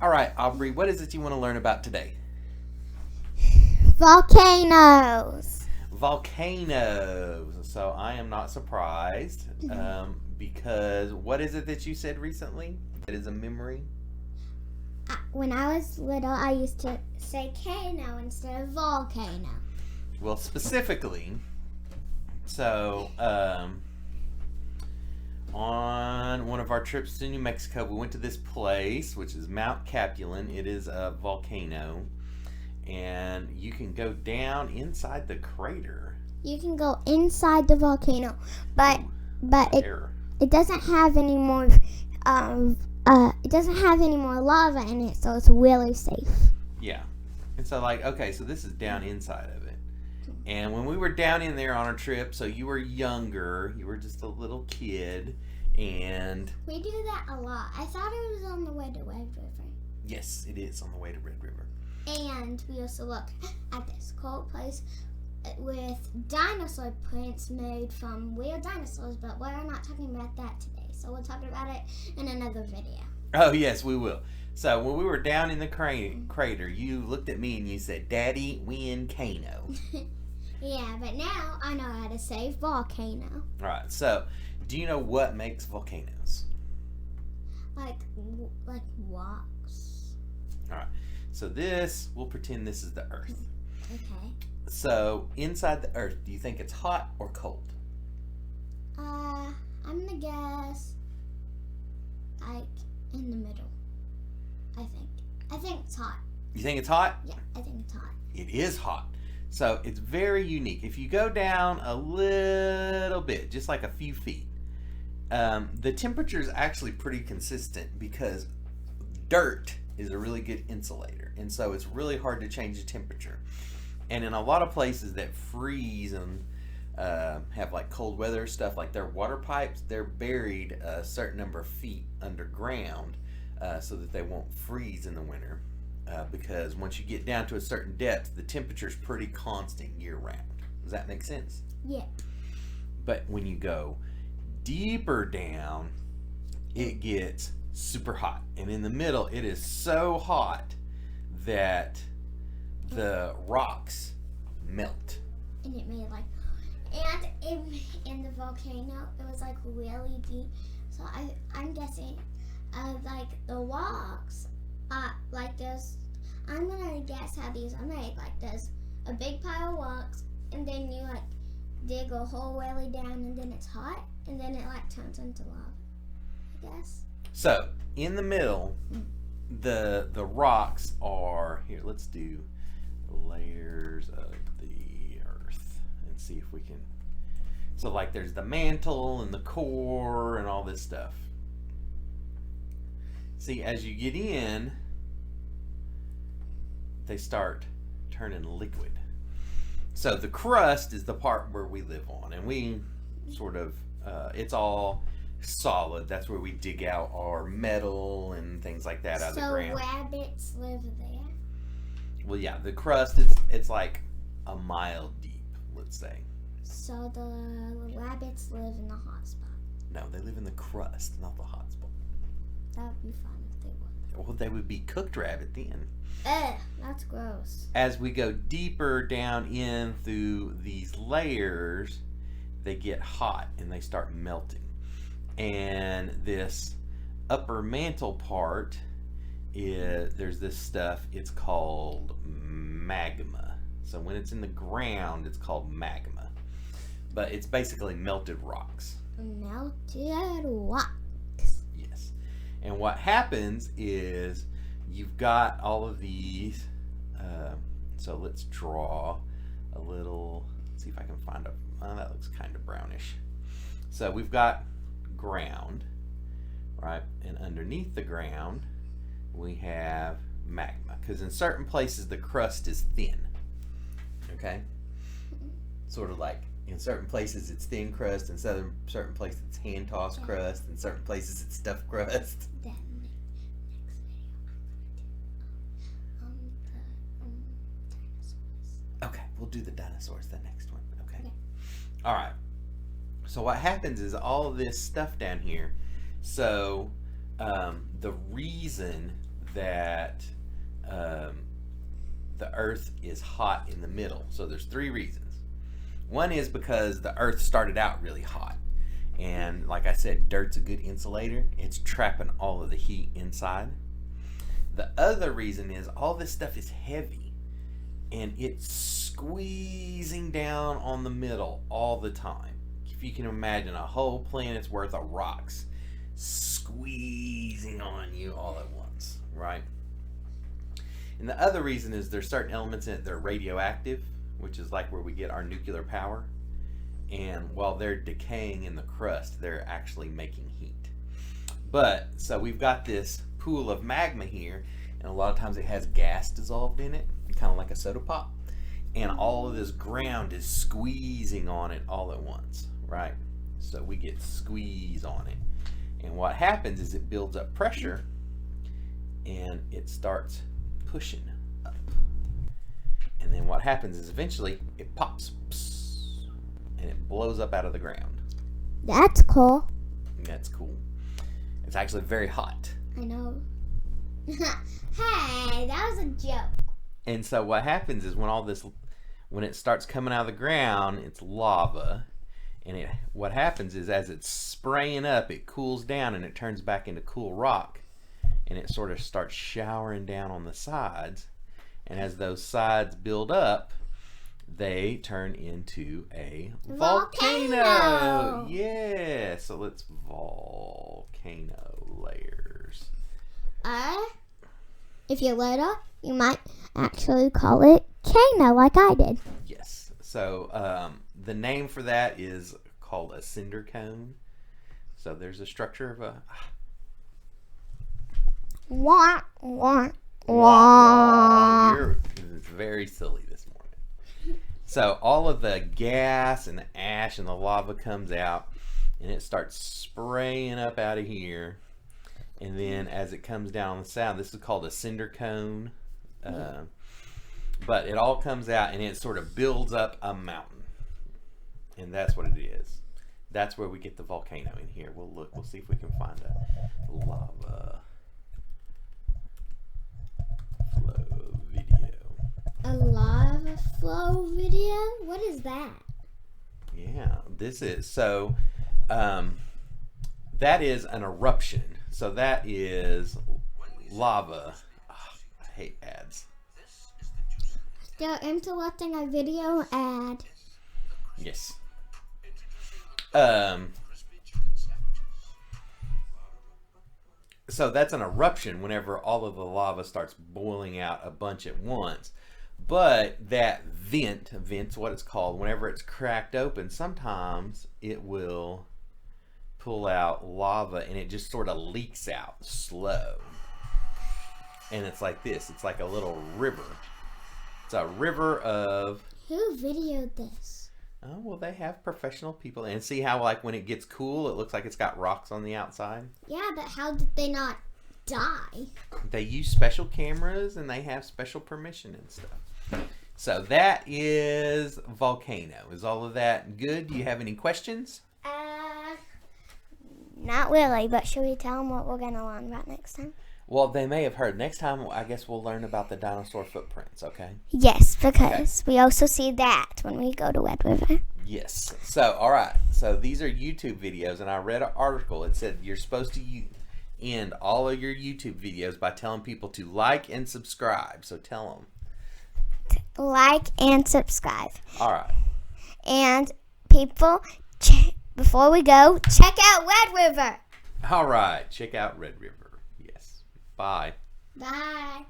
All right, Aubrey, what is it you want to learn about today? Volcanoes. Volcanoes. So I am not surprised because what is it that you said recently that is a memory? When I was little, I used to say Cano instead of volcano. Well, specifically, so on one of our trips to New Mexico, we went to this place, which is Mount Capulan. It is a volcano, and you can go down inside the crater. You can go inside the volcano, but it doesn't have any more it doesn't have any more lava in it, so it's really safe. Yeah. And so okay, so this is down inside of it. And when we were down in there on our trip, so you were younger, you were just a little kid, and we do that a lot. I thought it was on the way to Red River. Yes, it is on the way to Red River. And we also look at this cool place with dinosaur prints made from real dinosaurs, but we're not talking about that today. So we'll talk about it in another video. Oh, yes, we will. So when we were down in the crater, you looked at me and you said, "Daddy, we in Cano." Yeah, but now I know how to say volcano. All right, so do you know what makes volcanoes? Like rocks. All right, so we'll pretend this is the Earth. Okay. So inside the Earth, do you think it's hot or cold? I'm gonna guess like in the middle. I think it's hot. You think it's hot? Yeah, I think it's hot. It is hot. So it's very unique. If you go down a little bit, just like a few feet, the temperature is actually pretty consistent because dirt is a really good insulator. And so it's really hard to change the temperature. And in a lot of places that freeze and have like cold weather stuff, like their water pipes, they're buried a certain number of feet underground so that they won't freeze in the winter. Because once you get down to a certain depth, the temperature is pretty constant year round. Does that make sense? Yeah. But when you go deeper down, it gets super hot. And in the middle, it is so hot that the rocks melt. And it made in the volcano, it was like really deep. So I'm guessing like the rocks like this. I'm gonna guess how these are made. Like there's a big pile of rocks, and then you like dig a hole really down, and then it's hot, and then it like turns into lava, I guess. So in the middle, the rocks are here. Let's do layers of the Earth and see if we can. So like there's the mantle and the core and all this stuff. See, as you get in, they start turning liquid. So the crust is the part where we live on, and we sort of it's all solid. That's where we dig out our metal and things like that out of the ground. So rabbits live there? Well, yeah, the crust it's like a mile deep, let's say. So the rabbits live in the hot spot? No, they live in the crust, not the hot spot. That would be fun if they were. Well, they would be cooked rabbit then. Ugh, that's gross. As we go deeper down in through these layers, they get hot and they start melting. And this upper mantle part there's this stuff, it's called magma. So when it's in the ground, it's called magma. But it's basically melted rocks. Melted rocks. Yes. And what happens is you've got all of these. So let's draw a little. See if I can find that looks kind of brownish. So we've got ground, right? And underneath the ground, we have magma. Because in certain places, the crust is thin. Okay? Sort of like in certain places, it's thin crust. In certain places, it's hand-tossed crust. In certain places, it's stuffed crust. Then next video, dinosaurs. Okay, we'll do the dinosaurs the next one. Okay. All right. So what happens is all of this stuff down here. So the reason that the Earth is hot in the middle. So there's 3 reasons. One is because the Earth started out really hot. And like I said, dirt's a good insulator. It's trapping all of the heat inside. The other reason is all this stuff is heavy. And it's squeezing down on the middle all the time. If you can imagine a whole planet's worth of rocks squeezing on you all at once, right? And the other reason is there's certain elements in it that are radioactive, which is like where we get our nuclear power. And while they're decaying in the crust, they're actually making heat. But, so we've got this pool of magma here, and a lot of times it has gas dissolved in it, kind of like a soda pop. And all of this ground is squeezing on it all at once, right? So we get squeeze on it. And what happens is it builds up pressure, and it starts pushing up. And then what happens is eventually it pops, and it blows up out of the ground. That's cool. That's cool. It's actually very hot. I know. Hey, that was a joke. And so what happens is when it starts coming out of the ground, it's lava. And what happens is as it's spraying up, it cools down and it turns back into cool rock. And it sort of starts showering down on the sides. And as those sides build up, they turn into a volcano. Yeah. So let's volcano layers. If you're later, you might actually call it Cano, like I did. Yes. So the name for that is called a cinder cone. So there's a structure of a. Wah, wah, wah. You're very silly this morning. So all of the gas and the ash and the lava comes out, and it starts spraying up out of here. And then as it comes down on the side, this is called a cinder cone. But it all comes out and it sort of builds up a mountain. And that's what it is. That's where we get the volcano in here. We'll see if we can find a lava flow video. A lava flow video? What is that? Yeah, this is. So that is an eruption. So that is lava. Oh, I hate ads. They're interrupting a video ad. Yes. So that's an eruption whenever all of the lava starts boiling out a bunch at once. But that vent's what it's called, whenever it's cracked open, sometimes it will pull out lava and it just sort of leaks out slow. And it's like this. It's like a little river. It's a river of... Who videoed this? Oh, well, they have professional people. And see how, like, when it gets cool, it looks like it's got rocks on the outside? Yeah, but how did they not die? They use special cameras and they have special permission and stuff. So that is Volcano. Is all of that good? Do you have any questions? Not really, but should we tell them what we're going to learn about next time? Well, they may have heard. Next time, I guess we'll learn about the dinosaur footprints, okay? Yes, because we also see that when we go to Red River. Yes. So, all right. So these are YouTube videos, and I read an article. It said you're supposed to end all of your YouTube videos by telling people to like and subscribe. So tell them. Like and subscribe. All right. And people, before we go, check out Red River. All right. Check out Red River. Yes. Bye. Bye.